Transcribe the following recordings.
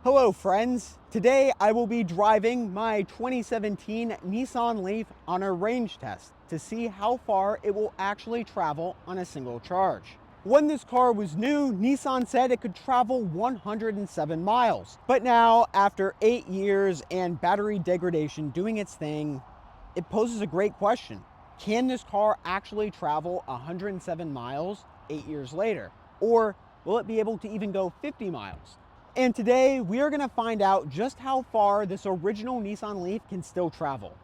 Hello friends, today I will be driving my 2017 Nissan Leaf on a range test to see how far it will actually travel on a single charge. When this car was new, Nissan said it could travel 107 miles. But now, after 8 years and battery degradation doing its thing, it poses a great question. Can this car actually travel 107 miles 8 years later? Or will it be able to even go 50 miles? And today we are going to find out just how far this original Nissan Leaf can still travel.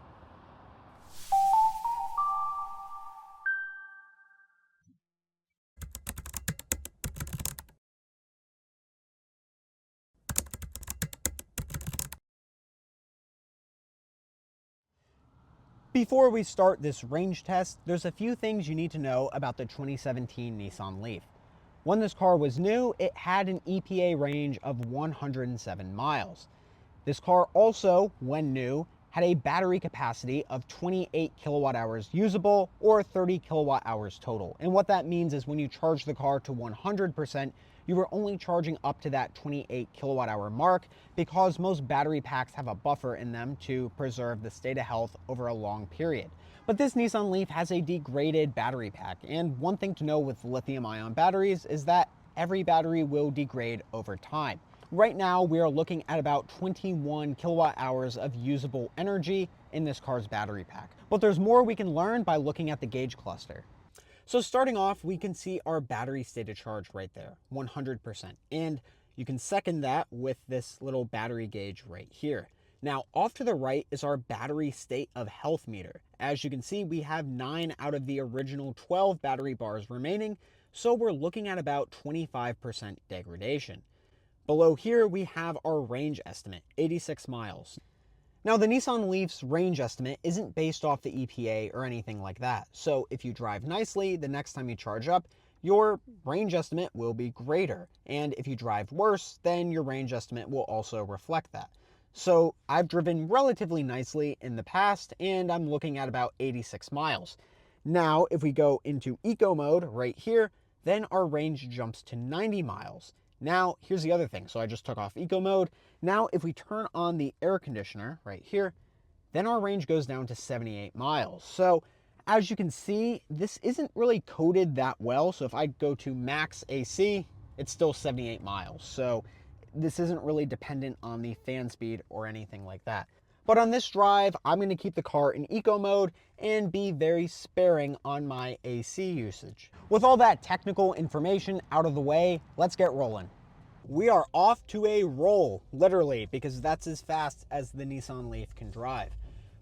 Before we start this range test, there's a few things you need to know about the 2017 Nissan Leaf. When this car was new, it had an EPA range of 107 miles. This car also, when new, had a battery capacity of 28 kilowatt hours usable or 30 kilowatt hours total. And what that means is when you charge the car to 100%, you were only charging up to that 28 kilowatt hour mark because most battery packs have a buffer in them to preserve the state of health over a long period. But this Nissan Leaf has a degraded battery pack, and one thing to know with lithium-ion batteries is that every battery will degrade over time. Right now, we are looking at about 21 kilowatt hours of usable energy in this car's battery pack. But there's more we can learn by looking at the gauge cluster. So starting off, we can see our battery state of charge right there, 100%. And you can second that with this little battery gauge right here. Now, off to the right is our battery state of health meter. As you can see, we have 9 out of the original 12 battery bars remaining, so we're looking at about 25% degradation. Below here, we have our range estimate, 86 miles. Now, the Nissan Leaf's range estimate isn't based off the EPA or anything like that. So if you drive nicely, the next time you charge up, your range estimate will be greater. And if you drive worse, then your range estimate will also reflect that. So I've driven relatively nicely in the past, and I'm looking at about 86 miles. Now, if we go into eco mode right here, then our range jumps to 90 miles. Now, here's the other thing. So I just took off eco mode. Now, if we turn on the air conditioner right here, then our range goes down to 78 miles. So as you can see, this isn't really coded that well. So if I go to max AC, it's still 78 miles. So this isn't really dependent on the fan speed or anything like that. But on this drive, I'm going to keep the car in eco mode and be very sparing on my AC usage. With all that technical information out of the way, let's get rolling. We are off to a roll, literally, because that's as fast as the Nissan Leaf can drive.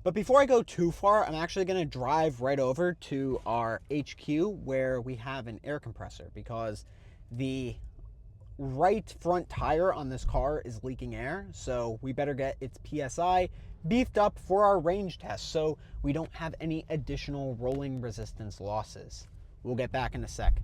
But before I go too far, I'm actually going to drive right over to our HQ where we have an air compressor because the right front tire on this car is leaking air, so we better get its PSI beefed up for our range test so we don't have any additional rolling resistance losses. We'll get back in a sec.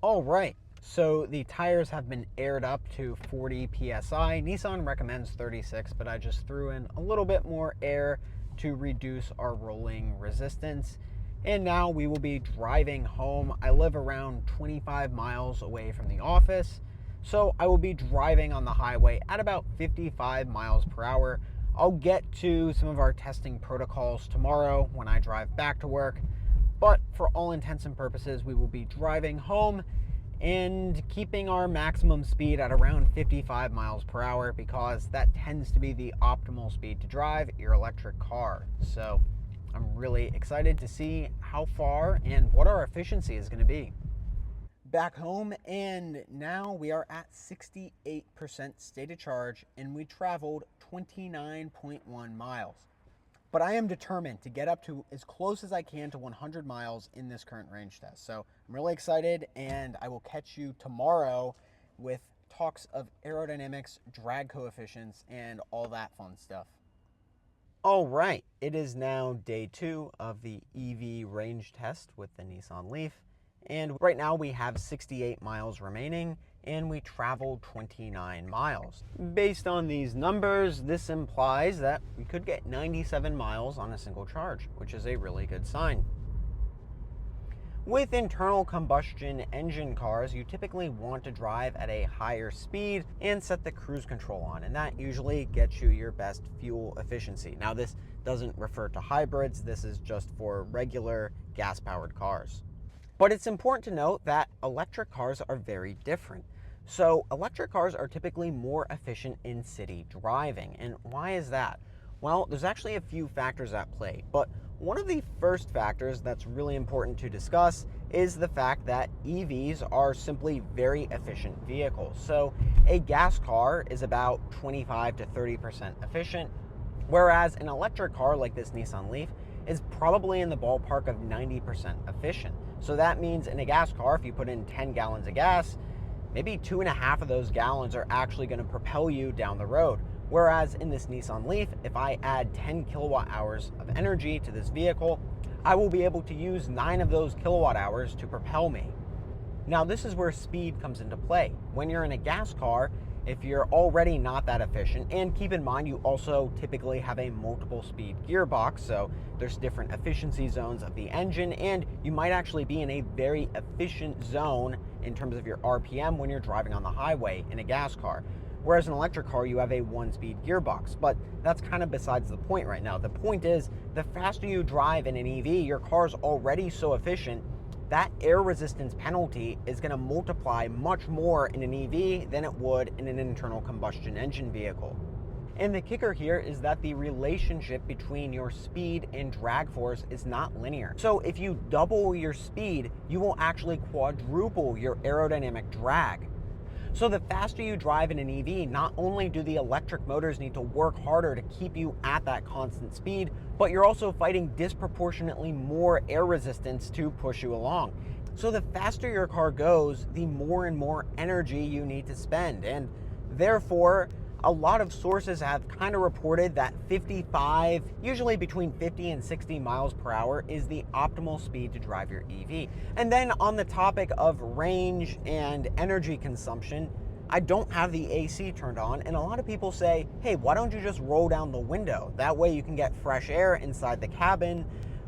All right, so the tires have been aired up to 40 PSI. Nissan recommends 36, but I just threw in a little bit more air to reduce our rolling resistance. And now we will be driving home. I live around 25 miles away from the office, so I will be driving on the highway at about 55 miles per hour. I'll get to some of our testing protocols tomorrow when I drive back to work, but for all intents and purposes, we will be driving home and keeping our maximum speed at around 55 miles per hour because that tends to be the optimal speed to drive your electric car. So I'm really excited to see how far and what our efficiency is going to be. Back home, and now we are at 68% state of charge, and we traveled 29.1 miles. But I am determined to get up to as close as I can to 100 miles in this current range test. So I'm really excited, and I will catch you tomorrow with talks of aerodynamics, drag coefficients, and all that fun stuff. All right, it is now day 2 of the EV range test with the Nissan Leaf. And right now we have 68 miles remaining and we traveled 29 miles. Based on these numbers, this implies that we could get 97 miles on a single charge, which is a really good sign. With internal combustion engine cars, you typically want to drive at a higher speed and set the cruise control on, and that usually gets you your best fuel efficiency. Now, this doesn't refer to hybrids, this is just for regular gas-powered cars. But it's important to note that electric cars are very different. So electric cars are typically more efficient in city driving. And why is that? Well, there's actually a few factors at play, but one of the first factors that's really important to discuss is the fact that EVs are simply very efficient vehicles. So a gas car is about 25 to 30% efficient, whereas an electric car like this Nissan Leaf is probably in the ballpark of 90% efficient. So that means in a gas car, if you put in 10 gallons of gas, maybe 2.5 of those gallons are actually going to propel you down the road. Whereas in this Nissan Leaf, if I add 10 kilowatt hours of energy to this vehicle, I will be able to use 9 of those kilowatt hours to propel me. Now, this is where speed comes into play. When you're in a gas car, if you're already not that efficient, and keep in mind you also typically have a multiple speed gearbox, so there's different efficiency zones of the engine, and you might actually be in a very efficient zone in terms of your RPM when you're driving on the highway in a gas car. Whereas an electric car, you have a 1-speed gearbox, but that's kind of besides the point right now. The point is, the faster you drive in an EV, your car's already so efficient, that air resistance penalty is going to multiply much more in an EV than it would in an internal combustion engine vehicle. And the kicker here is that the relationship between your speed and drag force is not linear. So if you double your speed, you will actually quadruple your aerodynamic drag. So the faster you drive in an EV, not only do the electric motors need to work harder to keep you at that constant speed, but you're also fighting disproportionately more air resistance to push you along. So the faster your car goes, the more and more energy you need to spend. And therefore, a lot of sources have kind of reported that 55, usually between 50 and 60 miles per hour is the optimal speed to drive your EV. And then on the topic of range and energy consumption, I don't have the AC turned on, and a lot of people say, hey, why don't you just roll down the window? That way you can get fresh air inside the cabin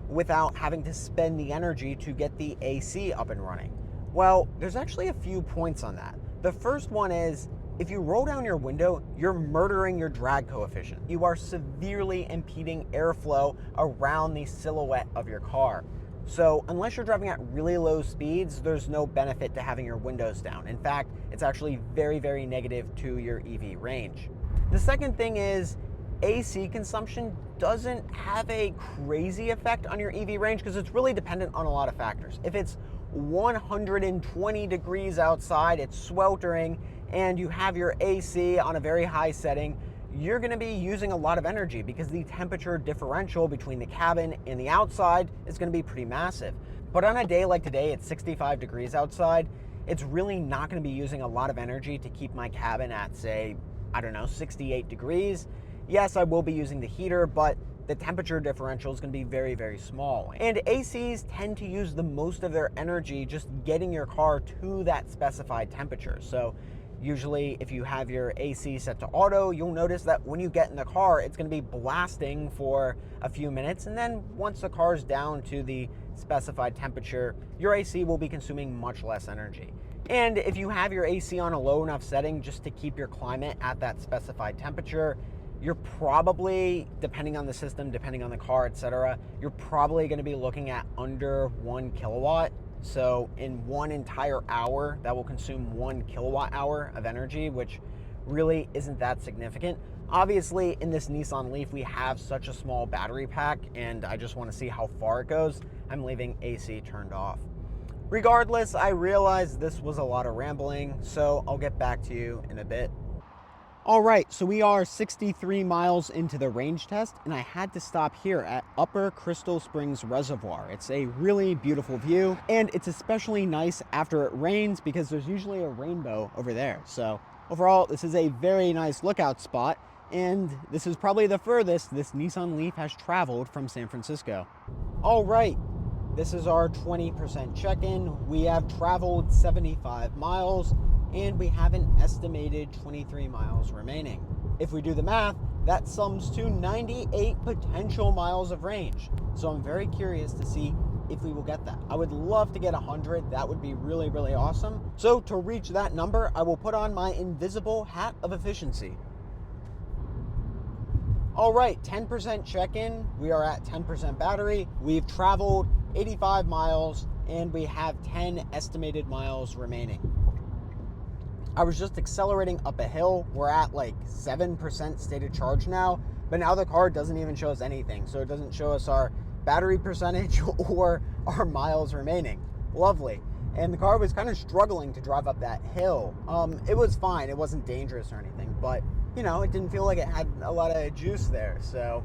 without having to spend the energy to get the AC up and running. Well, there's actually a few points on that. The first one is, if you roll down your window, you're murdering your drag coefficient. You are severely impeding airflow around the silhouette of your car. So unless you're driving at really low speeds, there's no benefit to having your windows down. In fact, it's actually very, very negative to your EV range. The second thing is, AC consumption doesn't have a crazy effect on your EV range because it's really dependent on a lot of factors. If it's 120 degrees outside, it's sweltering, and you have your AC on a very high setting, you're going to be using a lot of energy because the temperature differential between the cabin and the outside is going to be pretty massive. But on a day like today, it's 65 degrees outside, it's really not going to be using a lot of energy to keep my cabin at, say, I don't know, 68 degrees. Yes, I will be using the heater, but the temperature differential is going to be very, very small. And ACs tend to use the most of their energy just getting your car to that specified temperature. So usually if you have your AC set to auto, you'll notice that when you get in the car, it's going to be blasting for a few minutes. And then once the car's down to the specified temperature, your AC will be consuming much less energy. And if you have your AC on a low enough setting just to keep your climate at that specified temperature, you're probably, depending on the system, depending on the car, etc., you're probably going to be looking at under 1 kilowatt. So in one entire hour, that will consume 1 kilowatt hour of energy, which really isn't that significant. Obviously, in this Nissan Leaf, we have such a small battery pack, and I just want to see how far it goes. I'm leaving AC turned off. Regardless, I realize this was a lot of rambling, so I'll get back to you in a bit. All right, so we are 63 miles into the range test, and I had to stop here at Upper Crystal Springs Reservoir. It's a really beautiful view, and it's especially nice after it rains because there's usually a rainbow over there. So overall, this is a very nice lookout spot, and this is probably the furthest this Nissan Leaf has traveled from San Francisco. All right, this is our 20% check-in. We have traveled 75 miles, and we have an estimated 23 miles remaining. If we do the math, that sums to 98 potential miles of range. So I'm very curious to see if we will get that. I would love to get 100. That would be really, really awesome. So to reach that number, I will put on my invisible hat of efficiency. All right, 10% check-in. We are at 10% battery. We've traveled 85 miles and we have 10 estimated miles remaining. I was just accelerating up a hill. We're at like 7% stated charge now, but now the car doesn't even show us anything. So it doesn't show us our battery percentage or our miles remaining. Lovely. And the car was kind of struggling to drive up that hill. It was fine. It wasn't dangerous or anything, but you know, it didn't feel like it had a lot of juice there. So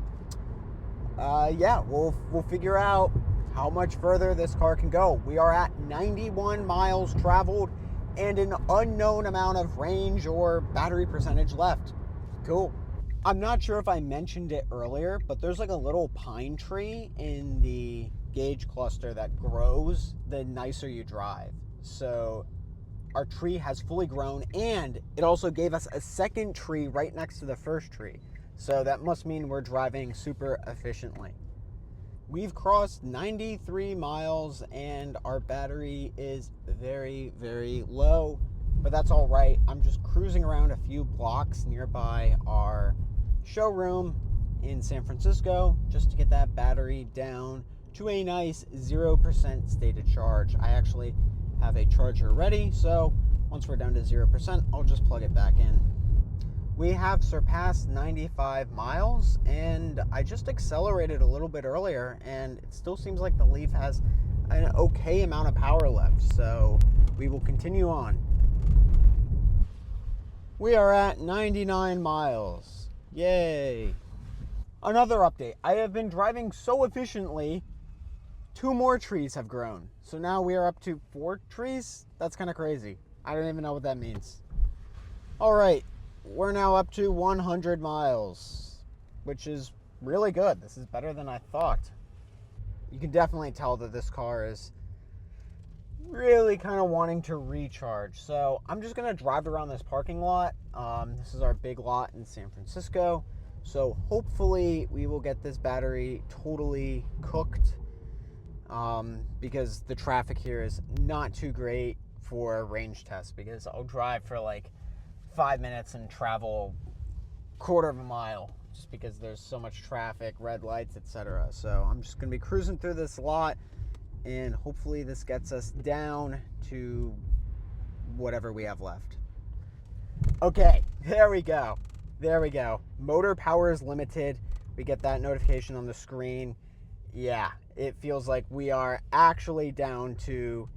yeah, we'll figure out how much further this car can go. We are at 91 miles traveled and an unknown amount of range or battery percentage left. Cool. I'm not sure if I mentioned it earlier, but there's like a little pine tree in the gauge cluster that grows the nicer you drive. So our tree has fully grown, and it also gave us a second tree right next to the first tree. So that must mean we're driving super efficiently. We've crossed 93 miles and our battery is very, very low, but that's all right. I'm just cruising around a few blocks nearby our showroom in San Francisco just to get that battery down to a nice 0% stated charge. I actually have a charger ready, so once we're down to 0%, I'll just plug it back in. We have surpassed 95 miles, and I just accelerated a little bit earlier, and it still seems like the Leaf has an okay amount of power left, so we will continue on. We are at 99 miles. Yay. Another update. I have been driving so efficiently, 2 more trees have grown. So now we are up to 4 trees. That's kind of crazy. I don't even know what that means. All right. We're now up to 100 miles, which is really good. This is better than I thought. You can definitely tell that this car is really kind of wanting to recharge. So I'm just going to drive around this parking lot. This is our big lot in San Francisco. So hopefully we will get this battery totally cooked, because the traffic here is not too great for a range test, because I'll drive for like 5 minutes and travel quarter of a mile just because there's so much traffic, red lights, etc. So I'm just gonna be cruising through this lot, and hopefully this gets us down to whatever we have left. Okay, there we go. Motor power is limited. We get that notification on the screen. Yeah, it feels like we are actually down to,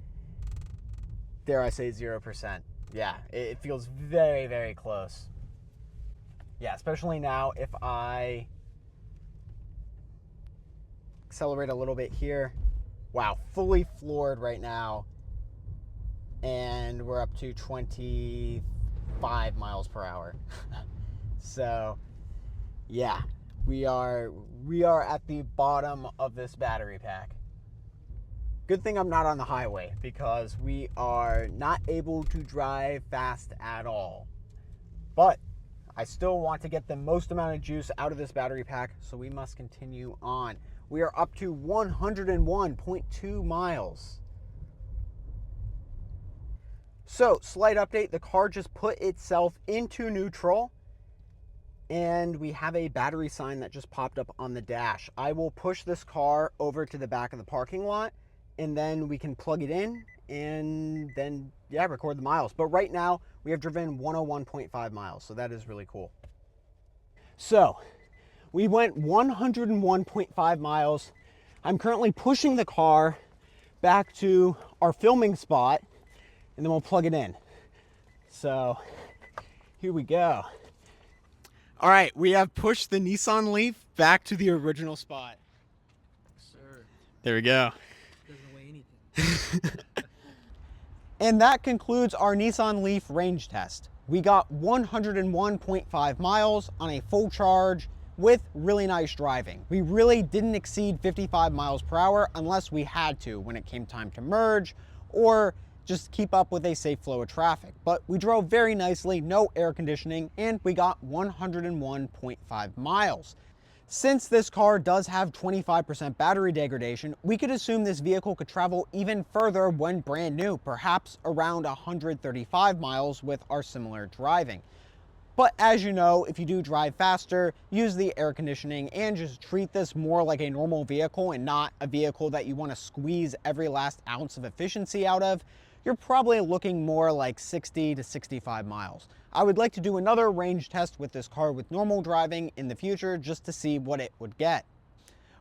dare I say, 0%. Yeah, it feels very, very close. Yeah, especially now if I accelerate a little bit here. Wow, fully floored right now. And we're up to 25 miles per hour. So, yeah, we are at the bottom of this battery pack. Good thing I'm not on the highway, because we are not able to drive fast at all. But I still want to get the most amount of juice out of this battery pack, so we must continue on. We are up to 101.2 miles. So, slight update, the car just put itself into neutral, and we have a battery sign that just popped up on the dash. I will push this car over to the back of the parking lot, and then we can plug it in and then, yeah, record the miles. But right now, we have driven 101.5 miles, so that is really cool. So, we went 101.5 miles. I'm currently pushing the car back to our filming spot, and then we'll plug it in. So, here we go. All right, we have pushed the Nissan Leaf back to the original spot. Sir. There we go. Doesn't weigh anything. And that concludes our Nissan Leaf range test. We got 101.5 miles on a full charge with really nice driving. We really didn't exceed 55 miles per hour unless we had to when it came time to merge or just keep up with a safe flow of traffic. But we drove very nicely, no air conditioning, and we got 101.5 miles. Since this car does have 25% battery degradation, we could assume this vehicle could travel even further when brand new, perhaps around 135 miles with our similar driving. But as you know, if you do drive faster, use the air conditioning and just treat this more like a normal vehicle and not a vehicle that you want to squeeze every last ounce of efficiency out of, you're probably looking more like 60 to 65 miles. I would like to do another range test with this car with normal driving in the future just to see what it would get.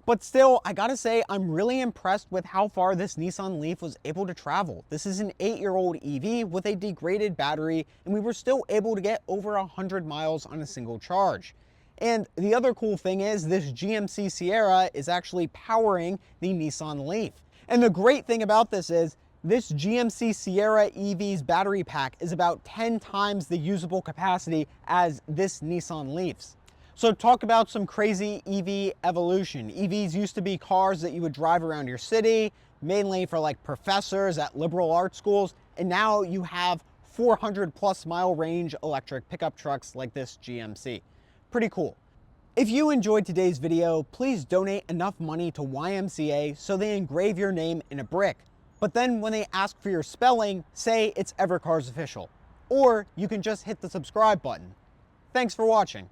But still, I gotta say, I'm really impressed with how far this Nissan Leaf was able to travel. This is an 8-year-old EV with a degraded battery, and we were still able to get over 100 miles on a single charge. And the other cool thing is this GMC Sierra is actually powering the Nissan Leaf. And the great thing about this is this GMC Sierra EV's battery pack is about 10 times the usable capacity as this Nissan Leaf's. So talk about some crazy EV evolution. EVs used to be cars that you would drive around your city, mainly for like professors at liberal arts schools, and now you have 400+ mile range electric pickup trucks like this GMC. Pretty cool. If you enjoyed today's video, please donate enough money to YMCA so they engrave your name in a brick. But then when they ask for your spelling, say it's Evercars Official. Or you can just hit the subscribe button. Thanks for watching.